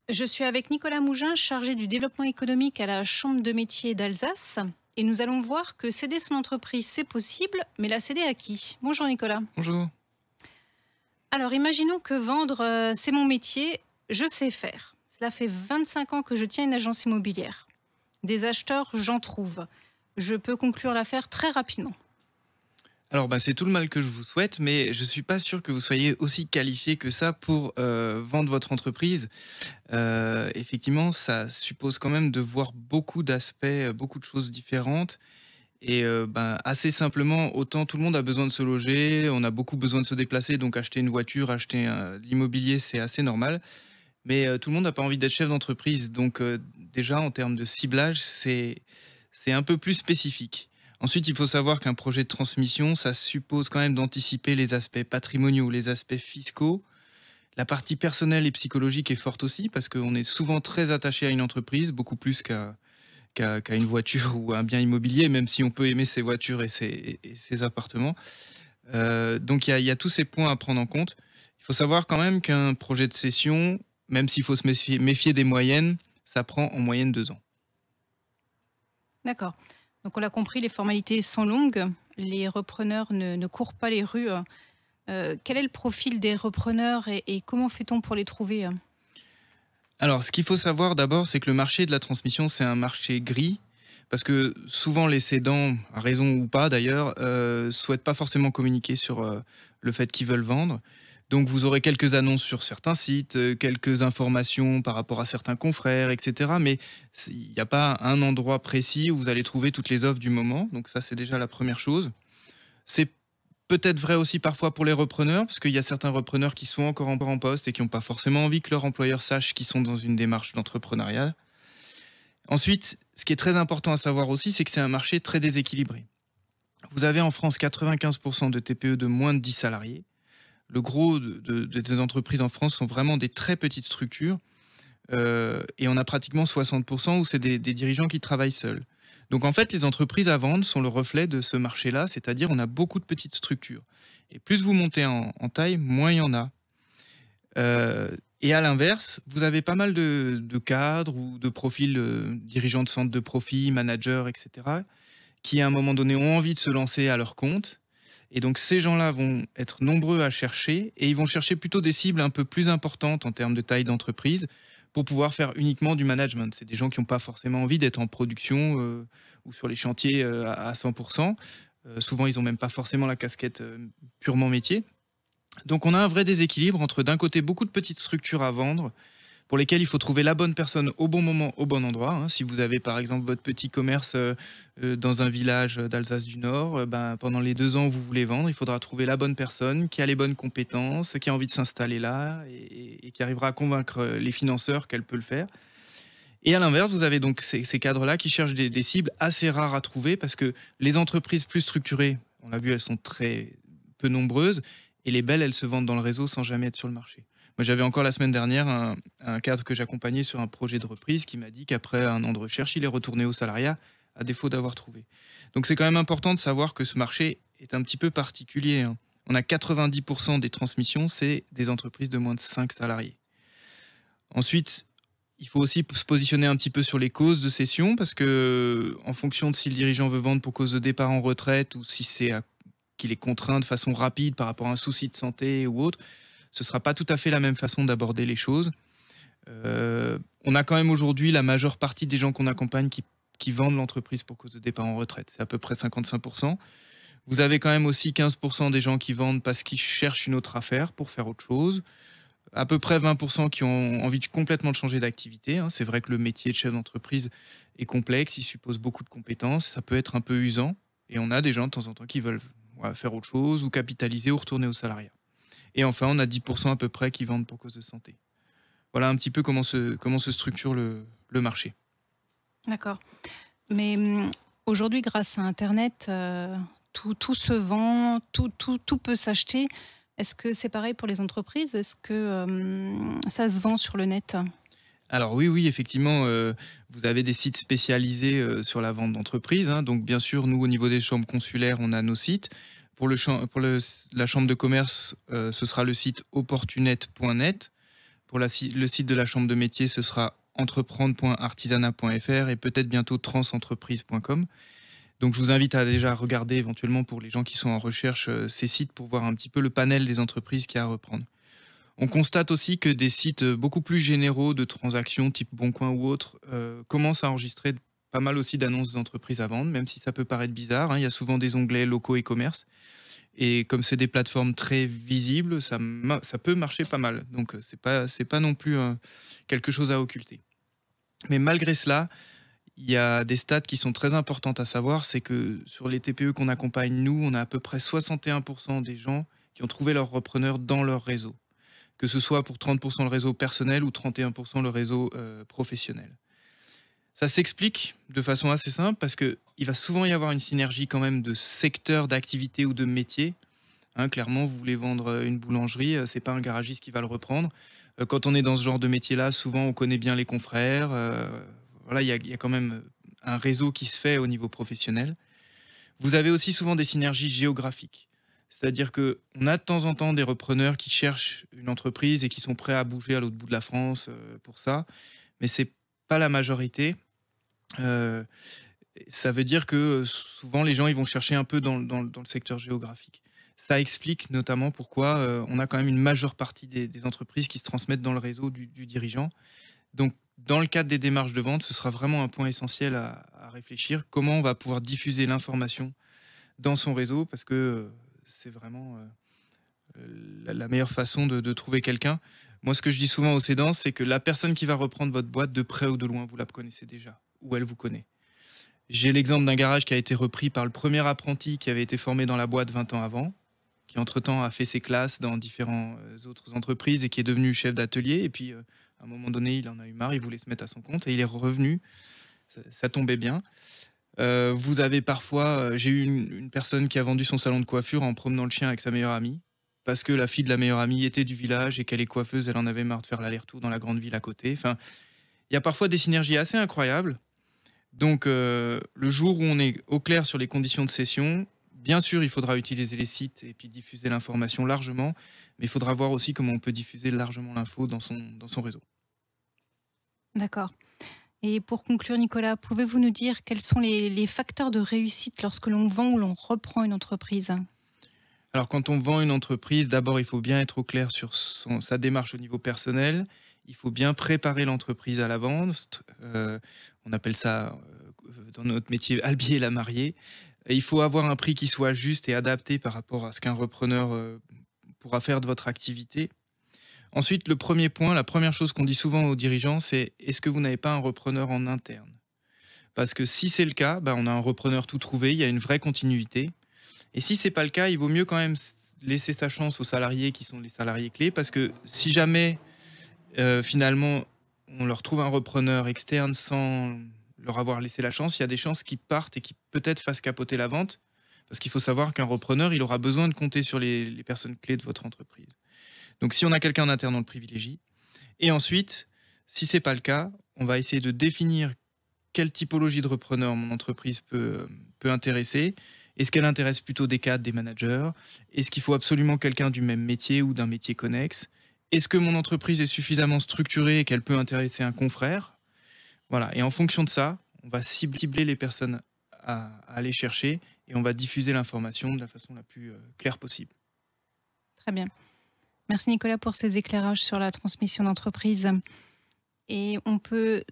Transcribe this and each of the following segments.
Je suis avec Nicolas Mougin, chargé du développement économique à la Chambre de métier d'Alsace. Et nous allons voir que céder son entreprise, c'est possible, mais la céder à qui? Bonjour Nicolas. Bonjour. Alors imaginons que vendre, c'est mon métier, je sais faire. Cela fait 25 ans que je tiens une agence immobilière. Des acheteurs, j'en trouve. Je peux conclure l'affaire très rapidement. Alors, c'est tout le mal que je vous souhaite, mais je suis pas sûr que vous soyez aussi qualifié que ça pour vendre votre entreprise. Effectivement, ça suppose quand même de voir beaucoup d'aspects, beaucoup de choses différentes. Et assez simplement, autant tout le monde a besoin de se loger, on a beaucoup besoin de se déplacer, donc acheter une voiture, acheter de l'immobilier, c'est assez normal. Mais tout le monde n'a pas envie d'être chef d'entreprise. Donc déjà, en termes de ciblage, c'est un peu plus spécifique. Ensuite, il faut savoir qu'un projet de transmission, ça suppose quand même d'anticiper les aspects patrimoniaux, les aspects fiscaux. La partie personnelle et psychologique est forte aussi parce qu'on est souvent très attaché à une entreprise, beaucoup plus qu'à une voiture ou à un bien immobilier, même si on peut aimer ses voitures et ses appartements. Donc il y a tous ces points à prendre en compte. Il faut savoir quand même qu'un projet de cession, même s'il faut se méfier des moyennes, ça prend en moyenne 2 ans. D'accord. Donc on l'a compris, les formalités sont longues. Les repreneurs ne courent pas les rues. Quel est le profil des repreneurs et comment fait-on pour les trouver? Alors, ce qu'il faut savoir d'abord, c'est que le marché de la transmission, c'est un marché gris, parce que souvent les cédants, à raison ou pas d'ailleurs, souhaitent pas forcément communiquer sur le fait qu'ils veulent vendre. Donc vous aurez quelques annonces sur certains sites, quelques informations par rapport à certains confrères, etc. Mais il n'y a pas un endroit précis où vous allez trouver toutes les offres du moment. Donc ça, c'est déjà la première chose. C'est peut-être vrai aussi parfois pour les repreneurs, parce qu'il y a certains repreneurs qui sont encore en poste et qui n'ont pas forcément envie que leur employeur sache qu'ils sont dans une démarche d'entrepreneuriat. Ensuite, ce qui est très important à savoir aussi, c'est que c'est un marché très déséquilibré. Vous avez en France 95% de TPE de moins de 10 salariés. Le gros des entreprises en France sont vraiment des très petites structures. Et on a pratiquement 60% où c'est des dirigeants qui travaillent seuls. Donc en fait, les entreprises à vendre sont le reflet de ce marché-là, c'est-à-dire on a beaucoup de petites structures. Et plus vous montez en taille, moins il y en a. Et à l'inverse, vous avez pas mal de cadres ou de profils dirigeants de centres de profit, managers, etc., qui à un moment donné ont envie de se lancer à leur compte. Et donc ces gens-là vont être nombreux à chercher et ils vont chercher plutôt des cibles un peu plus importantes en termes de taille d'entreprise pour pouvoir faire uniquement du management. C'est des gens qui n'ont pas forcément envie d'être en production ou sur les chantiers à 100%. Souvent, ils n'ont même pas forcément la casquette purement métier. Donc on a un vrai déséquilibre entre d'un côté beaucoup de petites structures à vendre pour lesquels il faut trouver la bonne personne au bon moment, au bon endroit, hein. Si vous avez par exemple votre petit commerce dans un village d'Alsace du Nord, pendant les 2 ans où vous voulez vendre, il faudra trouver la bonne personne qui a les bonnes compétences, qui a envie de s'installer là et qui arrivera à convaincre les financeurs qu'elle peut le faire. Et à l'inverse, vous avez donc ces cadres-là qui cherchent des cibles assez rares à trouver parce que les entreprises plus structurées, on l'a vu, elles sont très peu nombreuses et les belles, elles se vendent dans le réseau sans jamais être sur le marché. Moi, j'avais encore la semaine dernière un cadre que j'accompagnais sur un projet de reprise qui m'a dit qu'après un an de recherche, il est retourné au salariat à défaut d'avoir trouvé. Donc c'est quand même important de savoir que ce marché est un petit peu particulier, hein. On a 90% des transmissions, c'est des entreprises de moins de 5 salariés. Ensuite, il faut aussi se positionner un petit peu sur les causes de cession parce que, en fonction de si le dirigeant veut vendre pour cause de départ en retraite ou si c'est qu'il est contraint de façon rapide par rapport à un souci de santé ou autre, ce ne sera pas tout à fait la même façon d'aborder les choses. On a quand même aujourd'hui la majeure partie des gens qu'on accompagne qui vendent l'entreprise pour cause de départ en retraite. C'est à peu près 55%. Vous avez quand même aussi 15% des gens qui vendent parce qu'ils cherchent une autre affaire pour faire autre chose. À peu près 20% qui ont envie complètement de changer d'activité, hein. C'est vrai que le métier de chef d'entreprise est complexe, il suppose beaucoup de compétences, ça peut être un peu usant. Et on a des gens de temps en temps qui veulent faire autre chose ou capitaliser ou retourner au salariat. Et enfin, on a 10% à peu près qui vendent pour cause de santé. Voilà un petit peu comment se structure le marché. D'accord. Mais aujourd'hui, grâce à Internet, tout se vend, tout peut s'acheter. Est-ce que c'est pareil pour les entreprises? Est-ce que ça se vend sur le net? Alors oui, oui, effectivement, vous avez des sites spécialisés sur la vente d'entreprise, hein. Donc bien sûr, nous, au niveau des chambres consulaires, on a nos sites. Pour la chambre de commerce, ce sera le site opportunet.net. Pour le site de la Chambre de métier, ce sera entreprendre.artisanat.fr et peut-être bientôt transentreprise.com. Donc je vous invite à déjà regarder éventuellement pour les gens qui sont en recherche ces sites pour voir un petit peu le panel des entreprises qu'il y a à reprendre. On constate aussi que des sites beaucoup plus généraux de transactions type Boncoin ou autres commencent à enregistrer pas mal aussi d'annonces d'entreprises à vendre, même si ça peut paraître bizarre, hein. Il y a souvent des onglets locaux et commerce. Et comme c'est des plateformes très visibles, ça peut marcher pas mal. Donc c'est pas non plus quelque chose à occulter. Mais malgré cela, il y a des stats qui sont très importantes à savoir, c'est que sur les TPE qu'on accompagne, nous, on a à peu près 61% des gens qui ont trouvé leur repreneur dans leur réseau, que ce soit pour 30% le réseau personnel ou 31% le réseau professionnel. Ça s'explique de façon assez simple parce qu'il va souvent y avoir une synergie quand même de secteurs d'activité ou de métiers. Hein, clairement, vous voulez vendre une boulangerie, c'est pas un garagiste qui va le reprendre. Quand on est dans ce genre de métier-là, souvent on connaît bien les confrères. Voilà, il y a quand même un réseau qui se fait au niveau professionnel. Vous avez aussi souvent des synergies géographiques. C'est-à-dire qu'on a de temps en temps des repreneurs qui cherchent une entreprise et qui sont prêts à bouger à l'autre bout de la France pour ça. Mais c'est pas la majorité. Euh, Ça veut dire que souvent les gens ils vont chercher un peu dans le secteur géographique. Ça explique notamment pourquoi on a quand même une majeure partie des entreprises qui se transmettent dans le réseau du dirigeant. Donc, dans le cadre des démarches de vente, ce sera vraiment un point essentiel à réfléchir. Comment on va pouvoir diffuser l'information dans son réseau, parce que c'est vraiment la meilleure façon de trouver quelqu'un. Moi, ce que je dis souvent aux cédants, c'est que la personne qui va reprendre votre boîte, de près ou de loin, vous la connaissez déjà, ou elle vous connaît. J'ai l'exemple d'un garage qui a été repris par le premier apprenti qui avait été formé dans la boîte 20 ans avant, qui entre-temps a fait ses classes dans différentes autres entreprises et qui est devenu chef d'atelier. Et puis, à un moment donné, il en a eu marre, il voulait se mettre à son compte et il est revenu. Ça tombait bien. Vous avez parfois, j'ai eu une personne qui a vendu son salon de coiffure en promenant le chien avec sa meilleure amie, parce que la fille de la meilleure amie était du village et qu'elle est coiffeuse, elle en avait marre de faire l'aller-retour dans la grande ville à côté. Enfin, il y a parfois des synergies assez incroyables. Donc, le jour où on est au clair sur les conditions de cession, bien sûr, il faudra utiliser les sites et puis diffuser l'information largement, mais il faudra voir aussi comment on peut diffuser largement l'info dans son réseau. D'accord. Et pour conclure, Nicolas, pouvez-vous nous dire quels sont les facteurs de réussite lorsque l'on vend ou l'on reprend une entreprise? Alors, quand on vend une entreprise, d'abord, il faut bien être au clair sur sa démarche au niveau personnel. Il faut bien préparer l'entreprise à la vente. On appelle ça, dans notre métier, habiller la mariée. Et il faut avoir un prix qui soit juste et adapté par rapport à ce qu'un repreneur pourra faire de votre activité. Ensuite, le premier point, la première chose qu'on dit souvent aux dirigeants, c'est est-ce que vous n'avez pas un repreneur en interne? Parce que si c'est le cas, ben, on a un repreneur tout trouvé, il y a une vraie continuité. Et si c'est pas le cas, il vaut mieux quand même laisser sa chance aux salariés qui sont les salariés clés, parce que si jamais finalement on leur trouve un repreneur externe sans leur avoir laissé la chance, il y a des chances qu'ils partent et qu'ils peut-être fassent capoter la vente, parce qu'il faut savoir qu'un repreneur, il aura besoin de compter sur les personnes clés de votre entreprise. Donc si on a quelqu'un en interne, on le privilégie. Et ensuite, si c'est pas le cas, on va essayer de définir quelle typologie de repreneur mon entreprise peut intéresser. Est-ce qu'elle intéresse plutôt des cadres, des managers? Est-ce qu'il faut absolument quelqu'un du même métier ou d'un métier connexe? Est-ce que mon entreprise est suffisamment structurée et qu'elle peut intéresser un confrère? Voilà. Et en fonction de ça, on va cibler les personnes à aller chercher et on va diffuser l'information de la façon la plus claire possible. Très bien. Merci Nicolas pour ces éclairages sur la transmission d'entreprise. Et on peut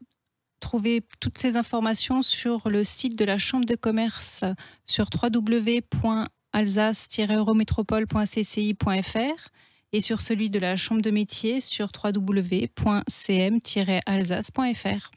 trouver toutes ces informations sur le site de la Chambre de commerce sur www.alsace-eurométropole.cci.fr et sur celui de la Chambre de métier sur www.cm-alsace.fr.